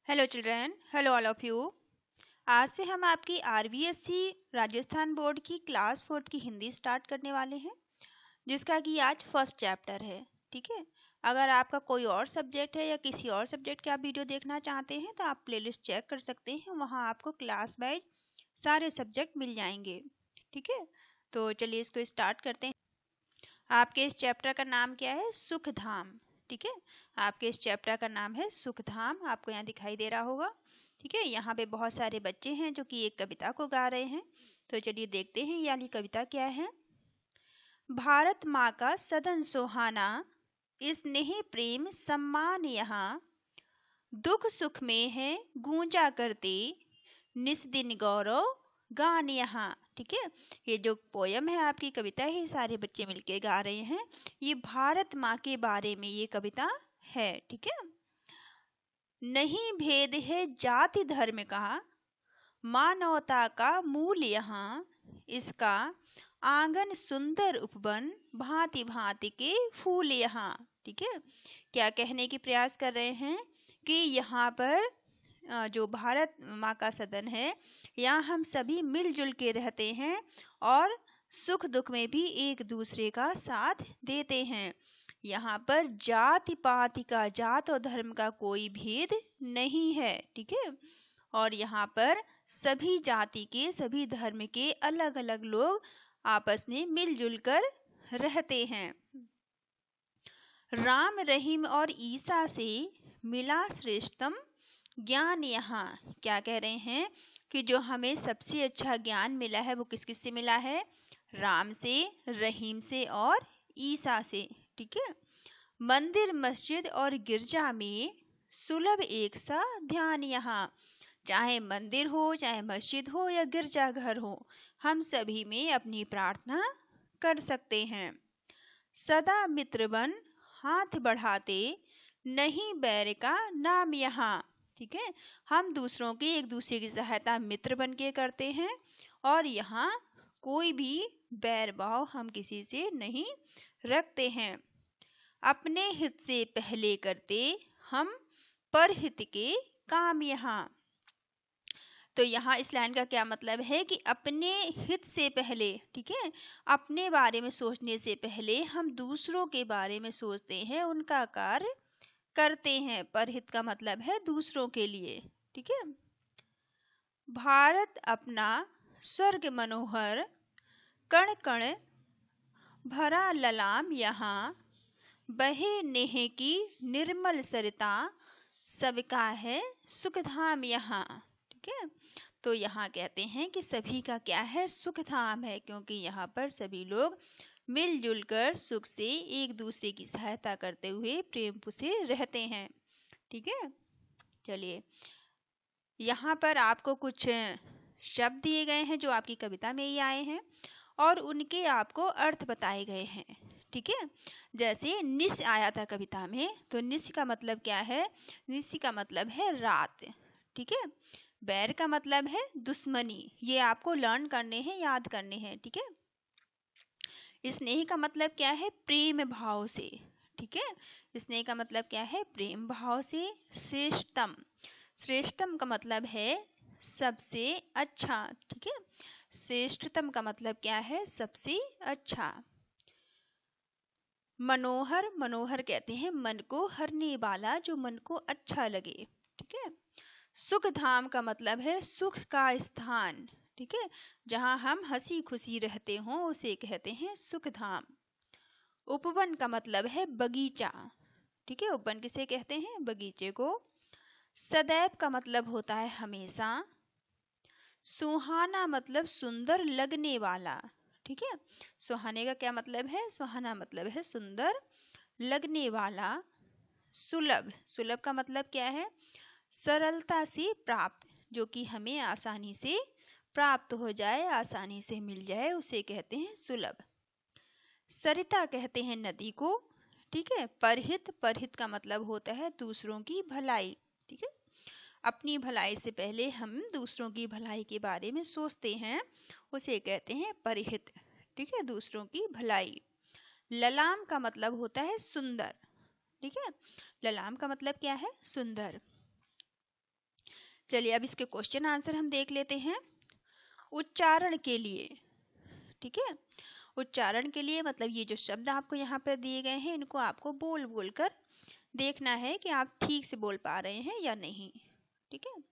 Hello children, hello all of you. आज से हम आपकी आरबीएससी राजस्थान बोर्ड की क्लास 4 की हिंदी स्टार्ट करने वाले हैं, जिसका कि आज फर्स्ट चैप्टर है। ठीक है। अगर आपका कोई और सब्जेक्ट है या किसी और सब्जेक्ट के आप वीडियो देखना चाहते हैं तो आप प्लेलिस्ट चेक कर सकते हैं, वहाँ आपको क्लास वाइज सारे सब्जेक्ट मिल जाएंगे। ठीक है, तो चलिए इसको स्टार्ट करते हैं। आपके इस चैप्टर का नाम क्या है? सुखधाम। ठीक है, आपके इस चैप्टर का नाम है सुखधाम, आपको यहाँ दिखाई दे रहा होगा। ठीक है, यहाँ पे बहुत सारे बच्चे हैं जो कि एक कविता को गा रहे हैं। तो चलिए देखते हैं ये वाली कविता क्या है। भारत माँ का सदन सुहाना, स्नेह प्रेम सम्मान यहाँ, दुख सुख में है गूंजा करते, निस दिन गौरव गान यहाँ। ठीक है, ये जो पोयम है, आपकी कविता है, ये सारे बच्चे मिलके गा रहे हैं। ये भारत माँ के बारे में ये कविता है। ठीक है, नहीं भेद है जाति धर्म का, मानवता का मूल यहाँ, इसका आंगन सुंदर उपवन, भांति भांति के फूल यहाँ। ठीक है, क्या कहने की प्रयास कर रहे हैं कि यहाँ पर जो भारत माँ का सदन है, यहाँ हम सभी मिलजुल के रहते हैं और सुख दुख में भी एक दूसरे का साथ देते हैं। यहाँ पर जाति पाति का, जात और धर्म का कोई भेद नहीं है। ठीक है, और यहाँ पर सभी जाति के, सभी धर्म के अलग अलग लोग आपस में मिलजुल कर रहते हैं। राम रहीम और ईसा से मिला श्रेष्ठतम ज्ञान यहाँ। क्या कह रहे हैं कि जो हमें सबसे अच्छा ज्ञान मिला है वो किस किस से मिला है? राम से, रहीम से और ईसा से। ठीक है, मंदिर मस्जिद और गिरजा में सुलभ एक सा ध्यान यहाँ। चाहे मंदिर हो, चाहे मस्जिद हो या गिरजा घर हो, हम सभी में अपनी प्रार्थना कर सकते हैं। सदा मित्र बन हाथ बढ़ाते, नहीं बैर का नाम यहाँ। ठीक है, हम दूसरों की, एक दूसरे की सहायता मित्र बन के करते हैं और यहाँ कोई भी बैर भाव हम किसी से नहीं रखते हैं। अपने हित से पहले करते हम परहित के काम यहाँ। तो यहाँ इस लाइन का क्या मतलब है कि अपने हित से पहले, ठीक है, अपने बारे में सोचने से पहले हम दूसरों के बारे में सोचते हैं, उनका कार्य करते हैं। परहित का मतलब है दूसरों के लिए। ठीक है, भारत अपना स्वर्ग मनोहर, कण कण भरा ललाम यहाँ, बहे नेह की निर्मल सरिता, सबका है सुखधाम यहाँ। ठीक है, तो यहाँ कहते हैं कि सभी का क्या है? सुखधाम है, क्योंकि यहाँ पर सभी लोग मिलजुल कर सुख से एक दूसरे की सहायता करते हुए प्रेम से रहते हैं। ठीक है, चलिए यहाँ पर आपको कुछ शब्द दिए गए हैं जो आपकी कविता में ही आए हैं और उनके आपको अर्थ बताए गए हैं। ठीक है, जैसे निश आया था कविता में, तो निश का मतलब क्या है? निश का मतलब है रात। ठीक है, बैर का मतलब है दुश्मनी। ये आपको लर्न करने हैं, याद करने हैं। ठीक है, स्नेह का मतलब क्या है? प्रेम भाव से। ठीक है, स्नेह का मतलब क्या है? प्रेम भाव से। श्रेष्ठतम, श्रेष्ठतम का मतलब है सबसे अच्छा। ठीक है, श्रेष्ठतम का मतलब क्या है? सबसे अच्छा। मनोहर, मनोहर कहते हैं मन को हरने वाला, जो मन को अच्छा लगे। ठीक है, सुख धाम का मतलब है सुख का स्थान। ठीक है, जहां हम हंसी खुशी रहते हों उसे कहते हैं सुख धाम। उपवन का मतलब है बगीचा। ठीक है, उपवन किसे कहते हैं? बगीचे को। सदैव का मतलब होता है हमेशा। सुहाना मतलब सुंदर लगने वाला। ठीक है, सुहाने का क्या मतलब है? सुहाना मतलब है सुंदर लगने वाला। सुलभ, सुलभ का मतलब क्या है? सरलता से प्राप्त, जो कि हमें आसानी से प्राप्त हो जाए, आसानी से मिल जाए, उसे कहते हैं सुलभ। सरिता कहते हैं नदी को। ठीक है, परहित, परहित का मतलब होता है दूसरों की भलाई। ठीक है, अपनी भलाई से पहले हम दूसरों की भलाई के बारे में सोचते हैं, उसे कहते हैं परहित। ठीक है, दूसरों की भलाई। ललाम का मतलब होता है सुंदर। ठीक है, ललाम का मतलब क्या है? सुंदर। चलिए अब इसके क्वेश्चन आंसर हम देख लेते हैं। उच्चारण के लिए, ठीक है, उच्चारण के लिए मतलब ये जो शब्द आपको यहाँ पर दिए गए हैं इनको आपको बोल बोल कर देखना है कि आप ठीक से बोल पा रहे हैं या नहीं। ठीक है,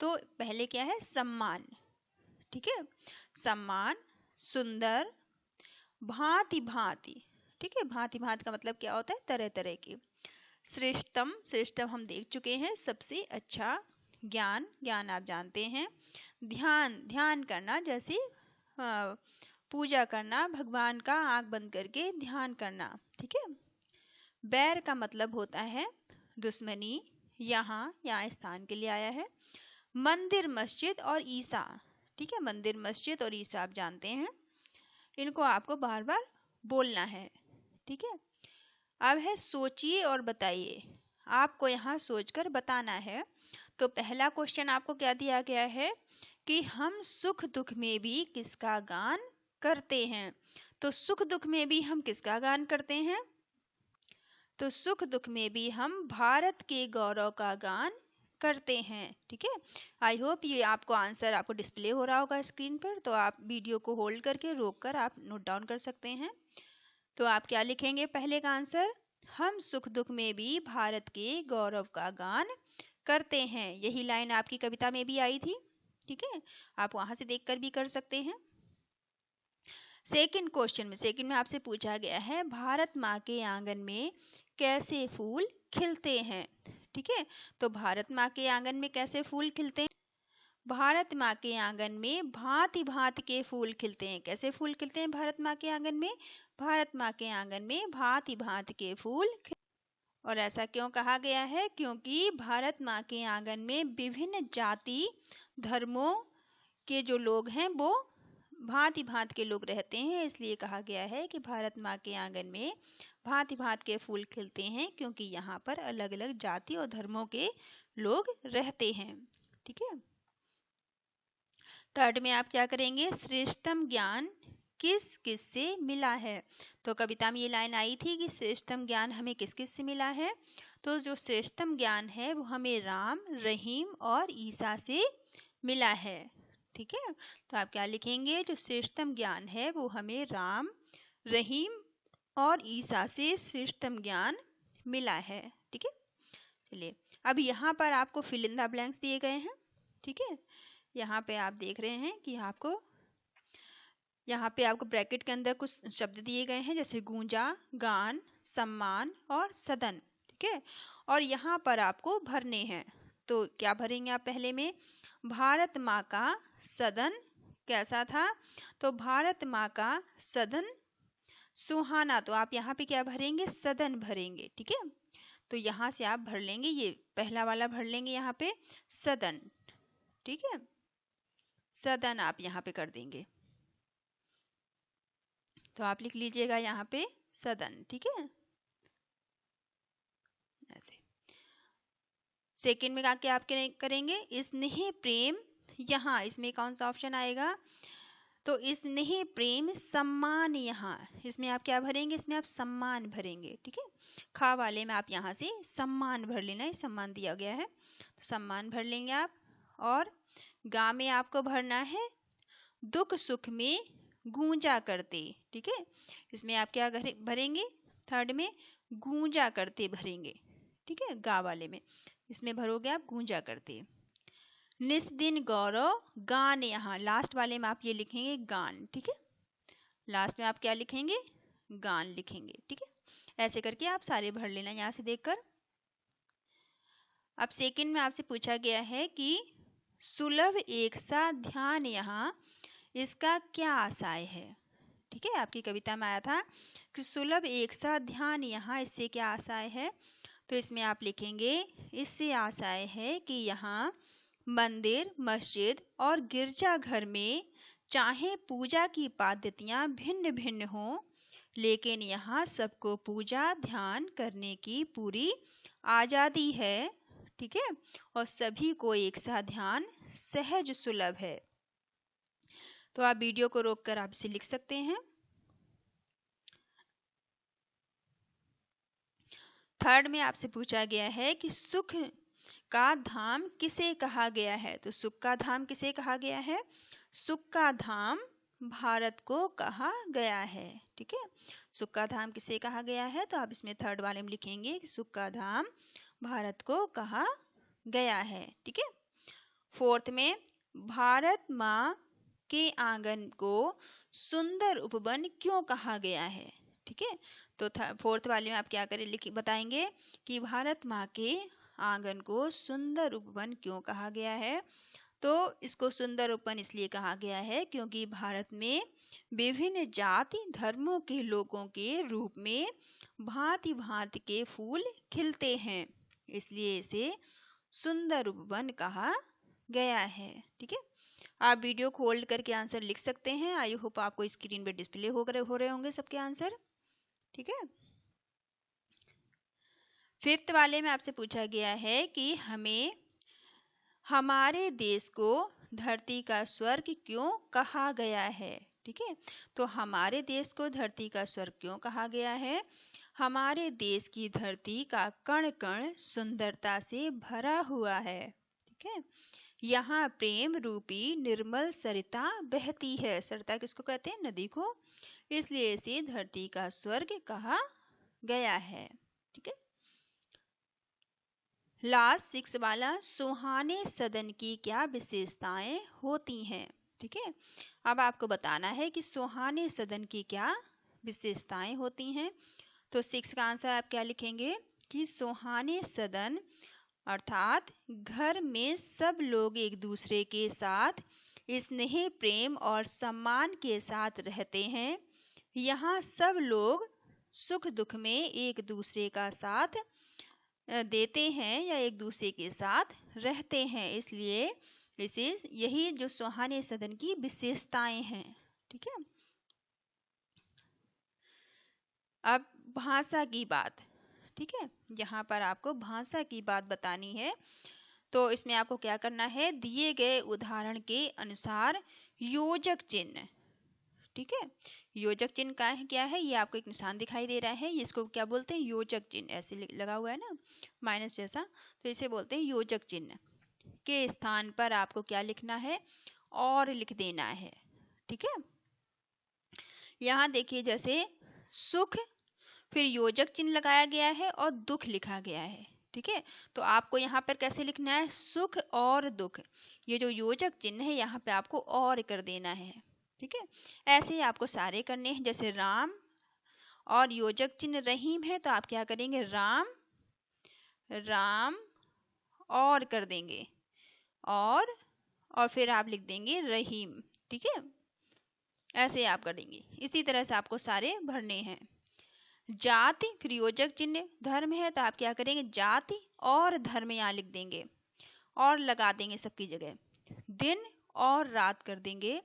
तो पहले क्या है, सम्मान। ठीक है, सम्मान, सुंदर, भांति भांति। ठीक है, भांति भांति का मतलब क्या होता है, तरह तरह की। श्रेष्ठतम, श्रेष्ठतम हम देख चुके हैं, सबसे अच्छा। ज्ञान, ज्ञान आप जानते हैं। ध्यान, ध्यान करना, जैसे पूजा करना, भगवान का आंख बंद करके ध्यान करना। ठीक है, बैर का मतलब होता है दुश्मनी, यहाँ स्थान के लिए आया है। मंदिर, मस्जिद और ईसा। ठीक है, मंदिर, मस्जिद और ईसा आप जानते हैं, इनको आपको बार बार बोलना है। ठीक है, अब है सोचिए और बताइए। आपको यहाँ सोचकर बताना है। तो पहला क्वेश्चन आपको क्या दिया गया है कि हम सुख दुख में भी किसका गान करते हैं। तो सुख दुख में भी हम किसका गान करते हैं, तो सुख दुख में भी हम भारत के गौरव का गान करते हैं। ठीक है, आई होप ये आपको आंसर आपको डिस्प्ले हो रहा होगा स्क्रीन पर, तो आप वीडियो को होल्ड करके रोक कर आप नोट डाउन कर सकते हैं। तो आप क्या लिखेंगे, पहले का आंसर, हम सुख दुख में भी भारत के गौरव का गान करते हैं। यही लाइन आपकी कविता में भी आई थी। ठीक है, आप वहां से देखकर भी कर सकते हैं। सेकंड क्वेश्चन में, सेकंड में आपसे पूछा गया है भारत माँ के आंगन में कैसे फूल खिलते हैं। ठीक है, तो भारत माँ के आंगन में कैसे फूल खिलते हैं, भारत माँ के आंगन में भांति भांति के फूल खिलते हैं। कैसे फूल खिलते हैं भारत माँ के आंगन में, भारत माँ के आंगन में भांति भांति के फूल। और ऐसा क्यों कहा गया है, क्योंकि भारत माँ के आंगन में विभिन्न जाति धर्मों के जो लोग हैं वो भांति भांति के लोग रहते हैं, इसलिए कहा गया है कि भारत माँ के आंगन में भांति भांति के फूल खिलते हैं, क्योंकि यहाँ पर अलग अलग जाति और धर्मों के लोग रहते हैं। ठीक है, थर्ड में आप क्या करेंगे, श्रेष्ठतम ज्ञान किस किस से मिला है। तो कविता में ये लाइन आई थी कि श्रेष्ठतम ज्ञान हमें किस किस से मिला है। तो जो श्रेष्ठतम ज्ञान है वो हमें राम, रहीम और ईसा से मिला है। ठीक है, तो आप क्या लिखेंगे, जो श्रेष्ठतम ज्ञान है वो हमें राम, रहीम और ईसा से श्रेष्ठतम ज्ञान मिला है। ठीक है, चलिए अब यहाँ पर आपको फिल इन द ब्लैंक्स दिए गए हैं। ठीक है, यहाँ पे आप देख रहे हैं कि यहाँ पे आपको ब्रैकेट के अंदर कुछ शब्द दिए गए हैं, जैसे गूंजा, गान, सम्मान और सदन। ठीक है, और यहाँ पर आपको भरने हैं। तो क्या भरेंगे आप, पहले में भारत माँ का सदन कैसा था, तो भारत माँ का सदन सुहाना। तो आप यहाँ पे क्या भरेंगे, सदन भरेंगे। ठीक है, तो यहाँ से आप भर लेंगे, ये पहला वाला भर लेंगे यहाँ पे सदन। ठीक है, सदन आप यहाँ पे कर देंगे, तो आप लिख लीजिएगा यहाँ पे सदन। ठीक है, ऐसे। सेकंड में क्या आप करेंगे, स्नेह प्रेम, यहाँ इसमें कौन सा ऑप्शन आएगा, तो स्नेह प्रेम सम्मान, यहाँ इसमें आप क्या भरेंगे, इसमें आप सम्मान भरेंगे। ठीक है, खा वाले में आप यहाँ से सम्मान भर लेना है, सम्मान दिया गया है तो सम्मान भर लेंगे आप। और गा में आपको भरना है दुख सुख में गूंजा करते। ठीक है, इसमें आप क्या भरेंगे, थर्ड में गूंजा करते भरेंगे। ठीक है, गा वाले में इसमें भरोगे आप गूंजा करते। निस्दिन गौरव गान, यहाँ लास्ट वाले में आप ये लिखेंगे गान। ठीक है, लास्ट में आप क्या लिखेंगे, गान लिखेंगे। ठीक है, ऐसे करके आप सारे भर लेना यहाँ से देखकर। अब सेकंड में आपसे पूछा गया है कि सुलभ एक सा ध्यान, यहाँ इसका क्या आशय है। ठीक है, आपकी कविता में आया था कि सुलभ एक सा ध्यान, यहाँ इससे क्या आशय है। तो इसमें आप लिखेंगे, इससे आशय है कि यहाँ मंदिर, मस्जिद और गिरजाघर में चाहे पूजा की पद्धतियाँ भिन्न भिन्न हों, लेकिन यहाँ सबको पूजा ध्यान करने की पूरी आज़ादी है। ठीक है, और सभी को एक सा ध्यान सहज सुलभ है। तो आप वीडियो को रोककर आप इसे लिख सकते हैं। थर्ड में आपसे पूछा गया है कि सुख का धाम किसे कहा गया है? तो सुख का धाम किसे कहा गया है? सुख का धाम भारत को कहा गया है। ठीक है, सुख का धाम किसे कहा गया है? तो आप इसमें थर्ड वाले में लिखेंगे कि सुख का धाम भारत को कहा गया है। ठीक है, फोर्थ में भारत माँ के आंगन को सुंदर उपवन क्यों कहा गया है? ठीक है, तो फोर्थ वाले में आप क्या करें, लिख बताएंगे कि भारत माँ के आंगन को सुंदर उपवन क्यों कहा गया है? तो इसको सुंदर उपवन इसलिए कहा गया है क्योंकि भारत में विभिन्न जाति धर्मों के लोगों के रूप में भांति भांति के फूल खिलते हैं, इसलिए इसे सुंदर उपवन कहा गया है। ठीक है, आप वीडियो को होल्ड करके आंसर लिख सकते हैं। आई होप आपको स्क्रीन पे डिस्प्ले हो रहे होंगे सबके आंसर। ठीक है, फिफ्थ वाले में आपसे पूछा गया है कि हमें हमारे देश को धरती का स्वर्ग क्यों कहा गया है? ठीक है, तो हमारे देश को धरती का स्वर्ग क्यों कहा गया है? हमारे देश की धरती का कण कण सुंदरता से भरा हुआ है। ठीक है, यहाँ प्रेम रूपी निर्मल सरिता बहती है। सरिता किसको कहते हैं? नदी को। इसलिए इसे धरती का स्वर्ग कहा गया है। ठीक है, लास्ट सिक्स वाला सुहाने सदन की क्या विशेषताएं होती हैं? ठीक है, अब आपको बताना है कि सुहाने सदन की क्या विशेषताएं होती हैं। तो सिक्स का आंसर आप क्या लिखेंगे कि सुहाने सदन अर्थात घर में सब लोग एक दूसरे के साथ स्नेह प्रेम और सम्मान के साथ रहते हैं। यहाँ सब लोग सुख दुख में एक दूसरे का साथ देते हैं या एक दूसरे के साथ रहते हैं, इसलिए इसे यही जो सुहाने सदन की विशेषताएं हैं। ठीक है, अब भाषा की बात। ठीक है, यहाँ पर आपको भाषा की बात बतानी है। तो इसमें आपको क्या करना है, दिए गए उदाहरण के अनुसार योजक चिन्ह। ठीक है, योजक चिन्ह का है क्या है, ये आपको एक निशान दिखाई दे रहा है, इसको क्या बोलते हैं? योजक चिन्ह। ऐसे लगा हुआ है ना माइनस जैसा, तो इसे बोलते हैं योजक चिन्ह। के स्थान पर आपको क्या लिखना है? और लिख देना है। ठीक है, यहाँ देखिए जैसे सुख फिर योजक चिन्ह लगाया गया है और दुख लिखा गया है। ठीक है, तो आपको यहाँ पर कैसे लिखना है? सुख और दुख, ये जो योजक चिन्ह है यहाँ पे आपको और कर देना है। ठीक है, ऐसे ही आपको सारे करने हैं। जैसे राम और योजक चिन्ह रहीम है, तो आप क्या करेंगे? राम राम और कर देंगे और फिर आप लिख देंगे रहीम। ठीक है, ऐसे आप कर देंगे। इसी तरह से आपको सारे भरने हैं। जाति फिर योजक चिन्ह धर्म है, तो आप क्या करेंगे? जाति और धर्म यहाँ लिख देंगे और लगा देंगे सबकी जगह। दिन और रात कर देंगे।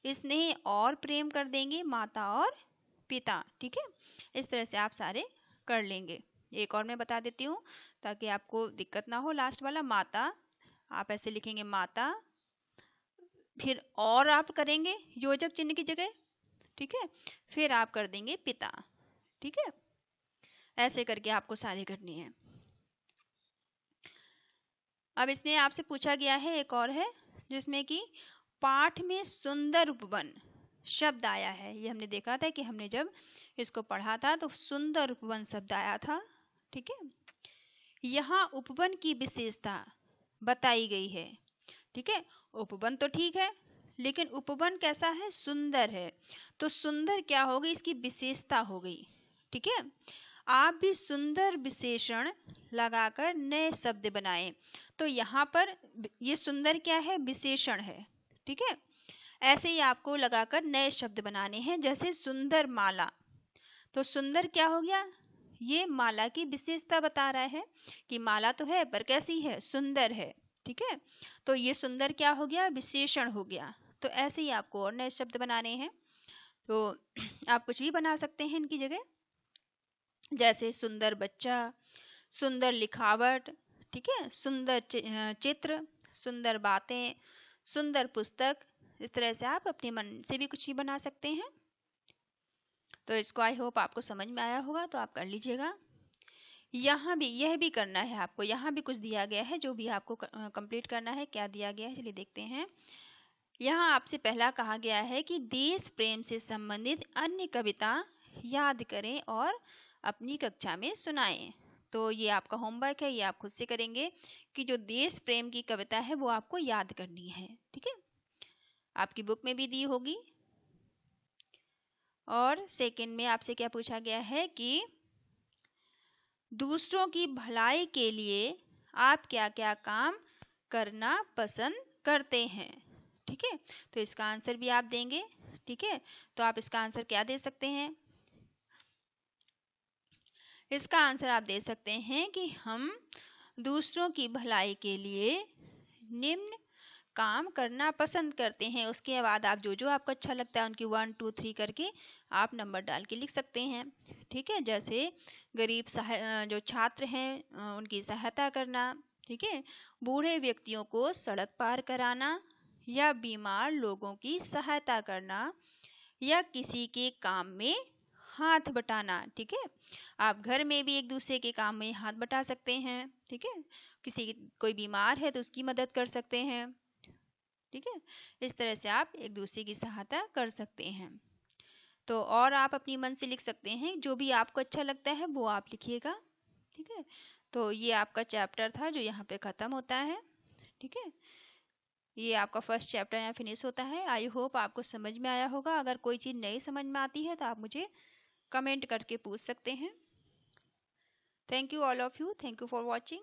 स्नेह और प्रेम कर देंगे, माता और पिता। ठीक है, इस तरह से आप सारे कर लेंगे। एक और मैं बता देती हूँ ताकि आपको दिक्कत ना हो। लास्ट वाला माता, आप ऐसे लिखेंगे माता, फिर और आप करेंगे योजक चिन्ह की जगह। ठीक है, फिर आप कर देंगे पिता। ठीक है, ऐसे करके आपको सारे करने हैं। अब इसमें आपसे पूछा गया है एक और है, जिसमें कि पाठ में सुंदर उपवन शब्द आया है। ये हमने देखा था कि हमने जब इसको पढ़ा था तो सुंदर उपवन शब्द आया था। ठीक है, यहाँ उपवन की विशेषता बताई गई है। ठीक है, उपवन तो ठीक है, लेकिन उपवन कैसा है? सुंदर है। तो सुंदर क्या हो गई? इसकी विशेषता हो गई। ठीक है, आप भी सुंदर विशेषण लगाकर नए शब्द बनाएं। तो यहाँ पर ये सुंदर क्या है? विशेषण है। ठीक है, ऐसे ही आपको लगाकर नए शब्द बनाने हैं। जैसे सुंदर माला, तो सुंदर क्या हो गया? ये माला की विशेषता बता रहा है कि माला तो है पर कैसी है? सुंदर है। ठीक है, तो ये सुंदर क्या हो गया? विशेषण हो गया। तो ऐसे ही आपको और नए शब्द बनाने हैं। तो आप कुछ भी बना सकते हैं इनकी जगह, जैसे सुंदर बच्चा, सुंदर लिखावट। ठीक है, सुंदर चित्र, सुंदर बातें, सुंदर पुस्तक। इस तरह से आप अपने मन से भी कुछ ही बना सकते हैं। तो इसको आई होप आपको समझ में आया होगा, तो आप कर लीजिएगा। यहाँ भी यह भी करना है आपको, यहाँ भी कुछ दिया गया है जो भी आपको कंप्लीट करना है। क्या दिया गया है चलिए देखते हैं। यहाँ आपसे पहला कहा गया है कि देश प्रेम से संबंधित अन्य कविता याद करें और अपनी कक्षा में सुनाएं। तो ये आपका होमवर्क है, ये आप खुद से करेंगे कि जो देश प्रेम की कविता है वो आपको याद करनी है। ठीक है, आपकी बुक में भी दी होगी। और सेकंड में आपसे क्या पूछा गया है कि दूसरों की भलाई के लिए आप क्या क्या काम करना पसंद करते हैं। ठीक है, तो इसका आंसर भी आप देंगे। ठीक है, तो आप इसका आंसर क्या दे सकते हैं? इसका आंसर आप दे सकते हैं कि हम दूसरों की भलाई के लिए निम्न काम करना पसंद करते हैं। उसके बाद आप जो जो आपको अच्छा लगता है उनकी 1 2 3 करके आप नंबर डाल के लिख सकते हैं। ठीक है, जैसे गरीब जो छात्र हैं उनकी सहायता करना। ठीक है, बूढ़े व्यक्तियों को सड़क पार कराना, या बीमार लोगों की सहायता करना, या किसी के काम में हाथ बटाना। ठीक है, आप घर में भी एक दूसरे के काम में हाथ बटा सकते हैं। ठीक है, कोई बीमार है तो उसकी मदद कर सकते हैं। ठीक है, इस तरह से आप एक दूसरे की सहायता कर सकते हैं। तो और आप अपनी मन से लिख सकते हैं, जो भी आपको अच्छा लगता है वो आप लिखिएगा। ठीक है, तो ये आपका चैप्टर था जो यहाँ पे ख़त्म होता है। ठीक है, ये आपका फर्स्ट चैप्टर यहाँ फिनिश होता है। आई होप आपको समझ में आया होगा। अगर कोई चीज़ नहीं समझ में आती है तो आप मुझे कमेंट करके पूछ सकते हैं। Thank you all of you, thank you for watching.